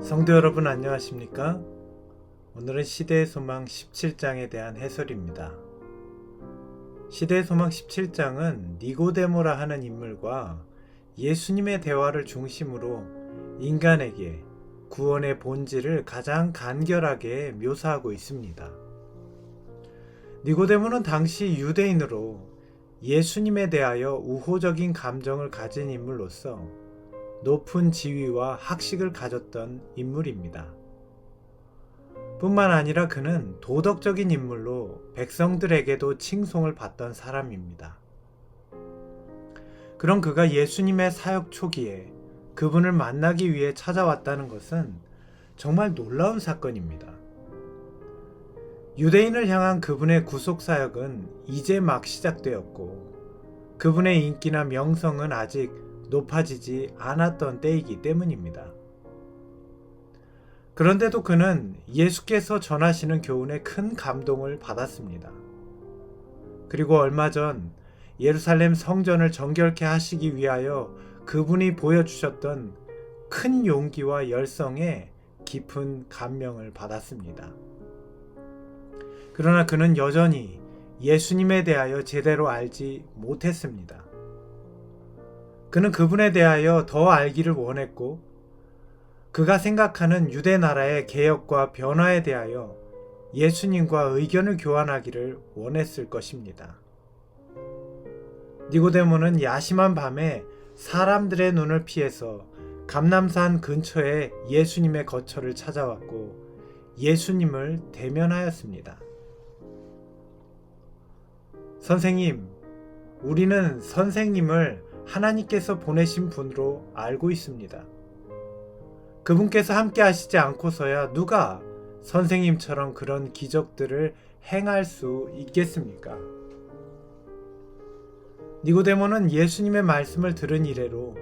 성도 여러분 안녕하십니까? 오늘은 시대의 소망 17장에 대한 해설입니다. 시대의 소망 17장은 니고데모라 하는 인물과 예수님의 대화를 중심으로 인간에게 구원의 본질을 가장 간결하게 묘사하고 있습니다. 니고데모는 당시 유대인으로 예수님에 대하여 우호적인 감정을 가진 인물로서 높은 지위와 학식을 가졌던 인물입니다. 뿐만 아니라 그는 도덕적인 인물로 백성들에게도 칭송을 받던 사람입니다. 그런 그가 예수님의 사역 초기에 그분을 만나기 위해 찾아왔다는 것은 정말 놀라운 사건입니다. 유대인을 향한 그분의 구속사역은 이제 막 시작되었고 그분의 인기나 명성은 아직 높아지지 않았던 때이기 때문입니다. 그런데도 그는 예수께서 전하시는 교훈에 큰 감동을 받았습니다. 그리고 얼마 전 예루살렘 성전을 정결케 하시기 위하여 그분이 보여주셨던 큰 용기와 열성에 깊은 감명을 받았습니다. 그러나 그는 여전히 예수님에 대하여 제대로 알지 못했습니다. 그는 그분에 대하여 더 알기를 원했고 그가 생각하는 유대 나라의 개혁과 변화에 대하여 예수님과 의견을 교환하기를 원했을 것입니다. 니고데모는 야심한 밤에 사람들의 눈을 피해서 감람산 근처에 예수님의 거처를 찾아왔고 예수님을 대면하였습니다. 선생님, 우리는 선생님을 하나님께서 보내신 분으로 알고 있습니다. 그분께서 함께 하시지 않고서야 누가 선생님처럼 그런 기적들을 행할 수 있겠습니까? 니고데모는 예수님의 말씀을 들은 이래로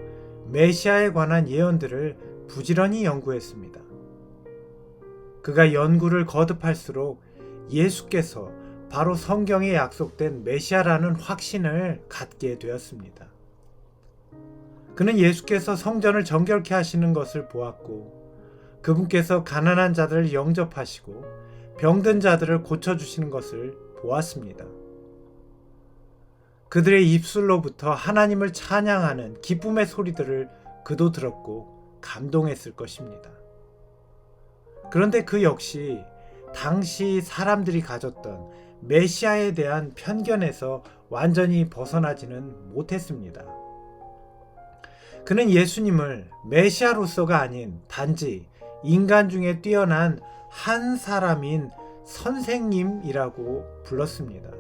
메시아에 관한 예언들을 부지런히 연구했습니다. 그가 연구를 거듭할수록 예수께서 바로 성경에 약속된 메시아라는 확신을 갖게 되었습니다. 그는 예수께서 성전을 정결케 하시는 것을 보았고 그분께서 가난한 자들을 영접하시고 병든 자들을 고쳐주시는 것을 보았습니다. 그들의 입술로부터 하나님을 찬양하는 기쁨의 소리들을 그도 들었고 감동했을 것입니다. 그런데 그 역시 당시 사람들이 가졌던 메시아에 대한 편견에서 완전히 벗어나지는 못했습니다. 그는 예수님을 메시아로서가 아닌 단지 인간 중에 뛰어난 한 사람인 선생님이라고 불렀습니다.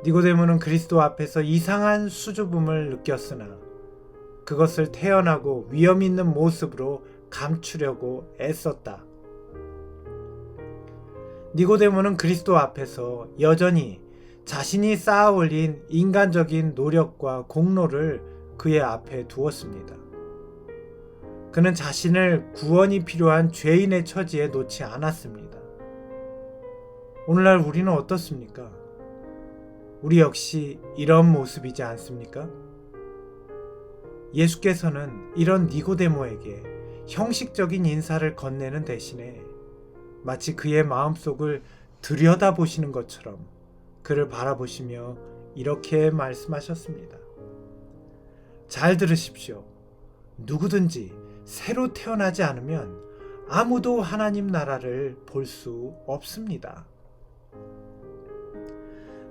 니고데모는 그리스도 앞에서 이상한 수줍음을 느꼈으나 그것을 태연하고 위험 있는 모습으로 감추려고 애썼다. 니고데모는 그리스도 앞에서 여전히 자신이 쌓아 올린 인간적인 노력과 공로를 그의 앞에 두었습니다. 그는 자신을 구원이 필요한 죄인의 처지에 놓지 않았습니다. 오늘날 우리는 어떻습니까? 우리 역시 이런 모습이지 않습니까? 예수께서는 이런 니고데모에게 형식적인 인사를 건네는 대신에 마치 그의 마음속을 들여다보시는 것처럼 그를 바라보시며 이렇게 말씀하셨습니다. 잘 들으십시오. 누구든지 새로 태어나지 않으면 아무도 하나님 나라를 볼 수 없습니다.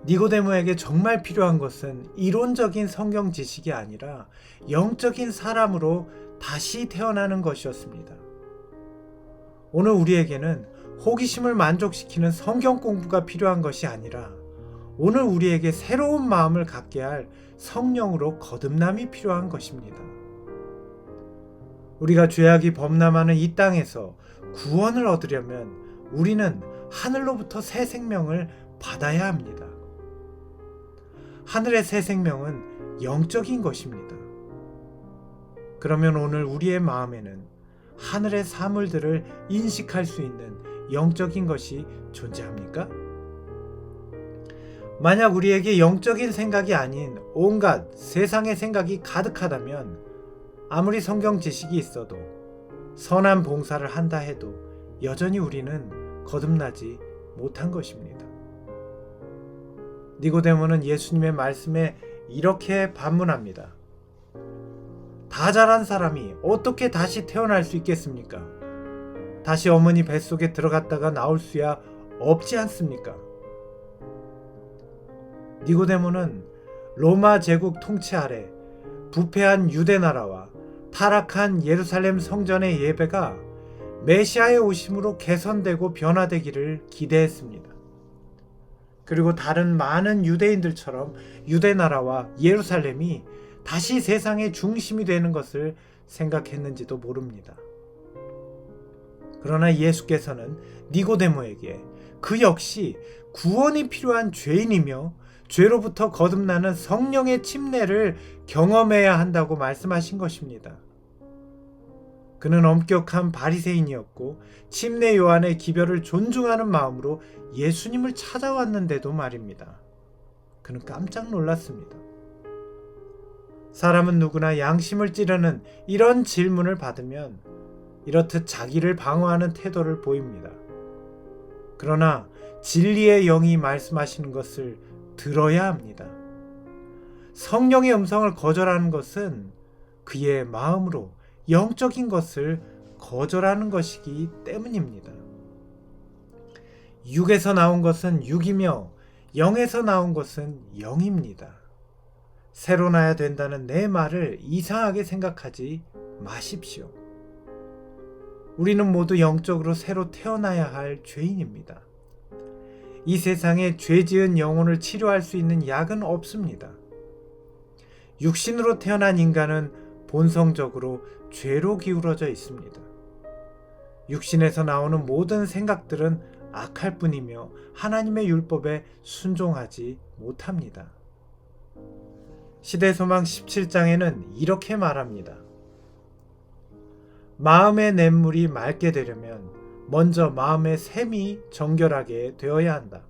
니고데모에게 정말 필요한 것은 이론적인 성경 지식이 아니라 영적인 사람으로 다시 태어나는 것이었습니다. 오늘 우리에게는 호기심을 만족시키는 성경 공부가 필요한 것이 아니라 오늘 우리에게 새로운 마음을 갖게 할 성령으로 거듭남이 필요한 것입니다. 우리가 죄악이 범람하는 이 땅에서 구원을 얻으려면 우리는 하늘로부터 새 생명을 받아야 합니다. 하늘의 새 생명은 영적인 것입니다. 그러면 오늘 우리의 마음에는 하늘의 사물들을 인식할 수 있는 영적인 것이 존재합니까? 만약 우리에게 영적인 생각이 아닌 온갖 세상의 생각이 가득하다면 아무리 성경 지식이 있어도 선한 봉사를 한다 해도 여전히 우리는 거듭나지 못한 것입니다. 니고데모는 예수님의 말씀에 이렇게 반문합니다. 다 자란 사람이 어떻게 다시 태어날 수 있겠습니까? 다시 어머니 뱃속에 들어갔다가 나올 수야 없지 않습니까? 니고데모는 로마 제국 통치 아래 부패한 유대 나라와 타락한 예루살렘 성전의 예배가 메시아의 오심으로 개선되고 변화되기를 기대했습니다. 그리고 다른 많은 유대인들처럼 유대 나라와 예루살렘이 다시 세상의 중심이 되는 것을 생각했는지도 모릅니다. 그러나 예수께서는 니고데모에게 그 역시 구원이 필요한 죄인이며 죄로부터 거듭나는 성령의 침례를 경험해야 한다고 말씀하신 것입니다. 그는 엄격한 바리새인이었고 침례 요한의 기별을 존중하는 마음으로 예수님을 찾아왔는데도 말입니다. 그는 깜짝 놀랐습니다. 사람은 누구나 양심을 찌르는 이런 질문을 받으면 이렇듯 자기를 방어하는 태도를 보입니다. 그러나 진리의 영이 말씀하시는 것을 들어야 합니다. 성령의 음성을 거절하는 것은 그의 마음으로 영적인 것을 거절하는 것이기 때문입니다. 육에서 나온 것은 육이며 영에서 나온 것은 영입니다. 새로 나야 된다는 내 말을 이상하게 생각하지 마십시오. 우리는 모두 영적으로 새로 태어나야 할 죄인입니다. 이 세상에 죄 지은 영혼을 치료할 수 있는 약은 없습니다. 육신으로 태어난 인간은 본성적으로 죄로 기울어져 있습니다. 육신에서 나오는 모든 생각들은 악할 뿐이며 하나님의 율법에 순종하지 못합니다. 시대소망 17장에는 이렇게 말합니다. 마음의 냇물이 맑게 되려면 먼저 마음의 샘이 정결하게 되어야 한다.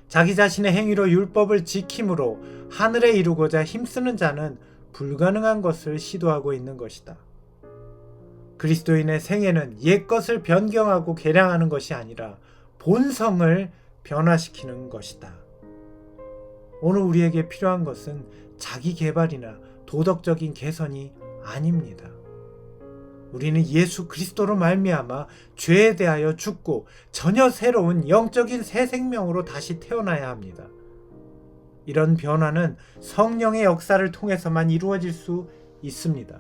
자기 자신의 행위로 율법을 지킴으로 하늘에 이루고자 힘쓰는 자는 불가능한 것을 시도하고 있는 것이다. 그리스도인의 생애는 옛것을 변경하고 개량하는 것이 아니라 본성을 변화시키는 것이다. 오늘 우리에게 필요한 것은 자기 개발이나 도덕적인 개선이 아닙니다. 우리는 예수 그리스도로 말미암아 죄에 대하여 죽고 전혀 새로운 영적인 새 생명으로 다시 태어나야 합니다. 이런 변화는 성령의 역사를 통해서만 이루어질 수 있습니다.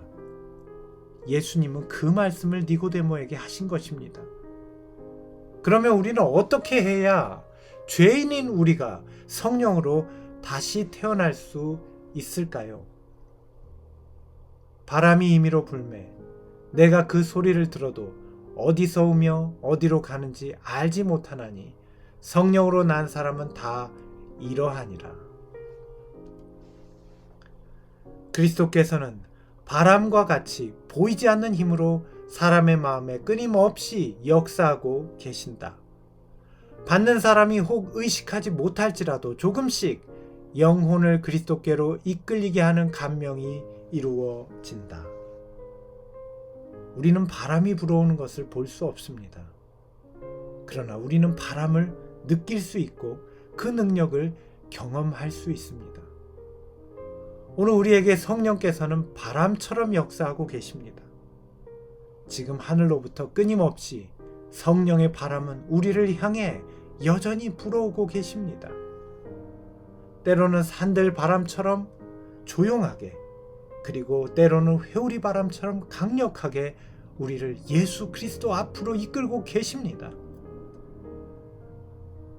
예수님은 그 말씀을 니고데모에게 하신 것입니다. 그러면 우리는 어떻게 해야 죄인인 우리가 성령으로 다시 태어날 수 있을까요? 바람이 임의로 불매 내가 그 소리를 들어도 어디서 오며 어디로 가는지 알지 못하나니 성령으로 난 사람은 다 이러하니라. 그리스도께서는 바람과 같이 보이지 않는 힘으로 사람의 마음에 끊임없이 역사하고 계신다. 받는 사람이 혹 의식하지 못할지라도 조금씩 영혼을 그리스도께로 이끌리게 하는 감명이 이루어진다. 우리는 바람이 불어오는 것을 볼 수 없습니다. 그러나 우리는 바람을 느낄 수 있고 그 능력을 경험할 수 있습니다. 오늘 우리에게 성령께서는 바람처럼 역사하고 계십니다. 지금 하늘로부터 끊임없이 성령의 바람은 우리를 향해 여전히 불어오고 계십니다. 때로는 산들 바람처럼 조용하게, 그리고 때로는 회오리 바람처럼 강력하게 우리를 예수 그리스도 앞으로 이끌고 계십니다.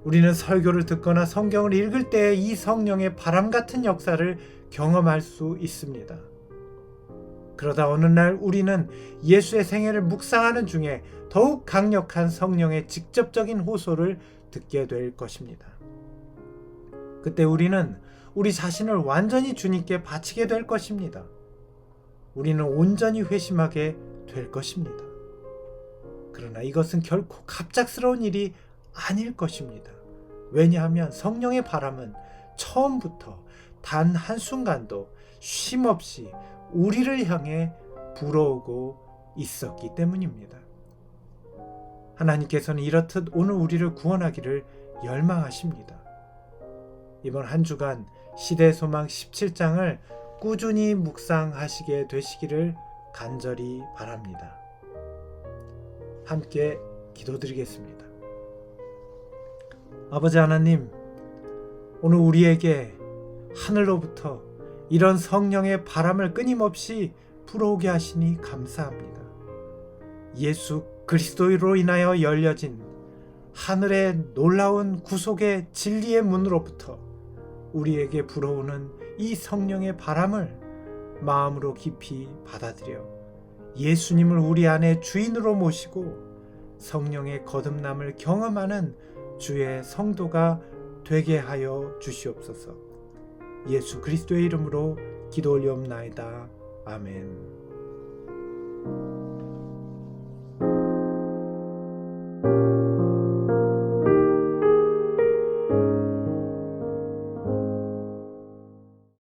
우리는 설교를 듣거나 성경을 읽을 때 이 성령의 바람 같은 역사를 경험할 수 있습니다. 그러다 어느 날 우리는 예수의 생애를 묵상하는 중에 더욱 강력한 성령의 직접적인 호소를 듣게 될 것입니다. 그때 우리는 우리 자신을 완전히 주님께 바치게 될 것입니다. 우리는 온전히 회심하게 될 것입니다. 그러나 이것은 결코 갑작스러운 일이 아닐 것입니다. 왜냐하면 성령의 바람은 처음부터 단 한순간도 쉼없이 우리를 향해 불어오고 있었기 때문입니다. 하나님께서는 이렇듯 오늘 우리를 구원하기를 열망하십니다. 이번 한 주간 시대소망 17장을 꾸준히 묵상하시게 되시기를 간절히 바랍니다. 함께 기도드리겠습니다. 아버지 하나님, 오늘 우리에게 하늘로부터 이런 성령의 바람을 끊임없이 불어오게 하시니 감사합니다. 예수 그리스도로 인하여 열려진 하늘의 놀라운 구속의 진리의 문으로부터 우리에게 불어오는 이 성령의 바람을 마음으로 깊이 받아들여 예수님을 우리 안에 주인으로 모시고 성령의 거듭남을 경험하는 주의 성도가 되게 하여 주시옵소서. 예수 그리스도의 이름으로 기도 올리옵나이다. 아멘.